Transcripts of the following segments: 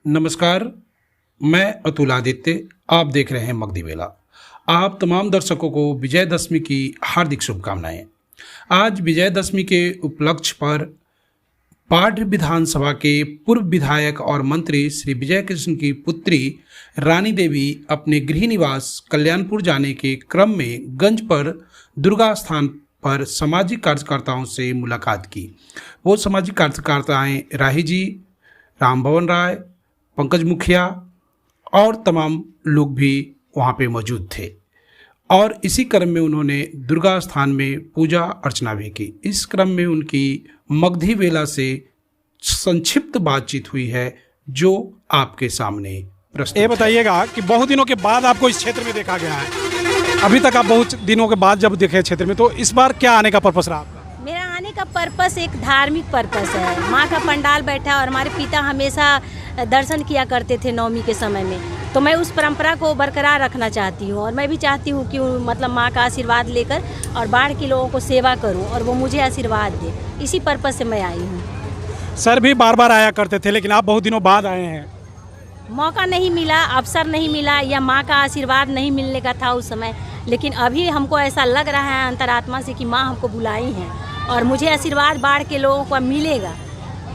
नमस्कार, मैं अतुल आदित्य। आप देख रहे हैं मगधी बेला। आप तमाम दर्शकों को विजयदशमी की हार्दिक शुभकामनाएं। आज विजयदशमी के उपलक्ष्य पर पाठ विधानसभा के पूर्व विधायक और मंत्री श्री विजय कृष्ण की पुत्री रानी देवी अपने गृह निवास कल्याणपुर जाने के क्रम में गंज पर दुर्गा स्थान पर सामाजिक कार्यकर्ताओं से मुलाकात की। वो सामाजिक कार्यकर्ताएं राही जी, राम भवन राय, पंकज मुखिया और तमाम लोग भी वहाँ पे मौजूद थे और इसी क्रम में उन्होंने दुर्गा स्थान में पूजा अर्चना भी की। इस क्रम में उनकी मगधी बेला से संक्षिप्त बातचीत हुई है जो आपके सामने प्रस्तुत। ये बताइएगा कि बहुत दिनों के बाद आपको इस क्षेत्र में देखा गया है। अभी तक आप बहुत दिनों के बाद जब देखे क्षेत्र में, तो इस बार क्या आने का पर्पस रहा आपका? मेरा आने का पर्पस एक धार्मिक पर्पस है। माँ का पंडाल बैठा और हमारे पिता हमेशा दर्शन किया करते थे नवमी के समय में, तो मैं उस परंपरा को बरकरार रखना चाहती हूँ और मैं भी चाहती हूँ कि मतलब माँ का आशीर्वाद लेकर और बाढ़ के लोगों को सेवा करूँ और वो मुझे आशीर्वाद दे। इसी पर्पस से मैं आई हूँ। सर भी बार बार आया करते थे, लेकिन आप बहुत दिनों बाद आए हैं। मौका नहीं मिला, अवसर नहीं मिला या माँ का आशीर्वाद नहीं मिलने का था उस समय, लेकिन अभी हमको ऐसा लग रहा है अंतरात्मा से कि माँ हमको बुलाई हैं और मुझे आशीर्वाद बाढ़ के लोगों को मिलेगा।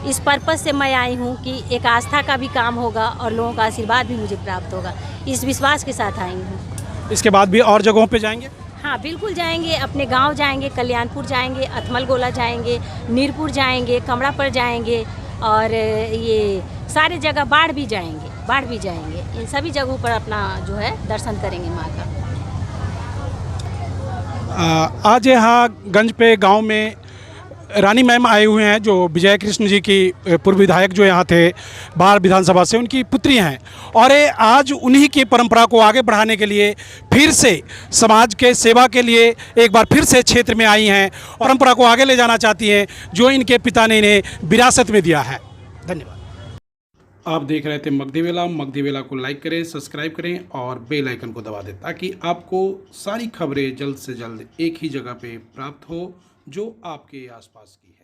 इस पर्पस से मैं आई हूँ कि एक आस्था का भी काम होगा और लोगों का आशीर्वाद भी मुझे प्राप्त होगा। इस विश्वास के साथ आई हूँ। इसके बाद भी और जगहों पे जाएंगे? हाँ बिल्कुल जाएंगे, अपने गांव जाएंगे, कल्याणपुर जाएंगे, अथमल गोला जाएंगे, नीरपुर जाएंगे, कमरा पर जाएंगे और ये सारे जगह बाढ़ भी जाएंगे। इन सभी जगहों पर अपना जो है दर्शन करेंगे माँ का। आज यहाँ गंज पे गांव में रानी मैम आए हुए हैं, जो विजय कृष्ण जी की पूर्व विधायक जो यहाँ थे बाढ़ विधानसभा से, उनकी पुत्री हैं और ये आज उन्हीं की परंपरा को आगे बढ़ाने के लिए फिर से समाज के सेवा के लिए एक बार फिर से क्षेत्र में आई हैं, परंपरा को आगे ले जाना चाहती हैं जो इनके पिता ने इन्हें विरासत में दिया है। धन्यवाद। आप देख रहे थे मगधी बेला। मगधी बेला को लाइक करें, सब्सक्राइब करें और बेल आइकन को दबा दें ताकि आपको सारी खबरें जल्द से जल्द एक ही जगह पे प्राप्त हो जो आपके आसपास की है।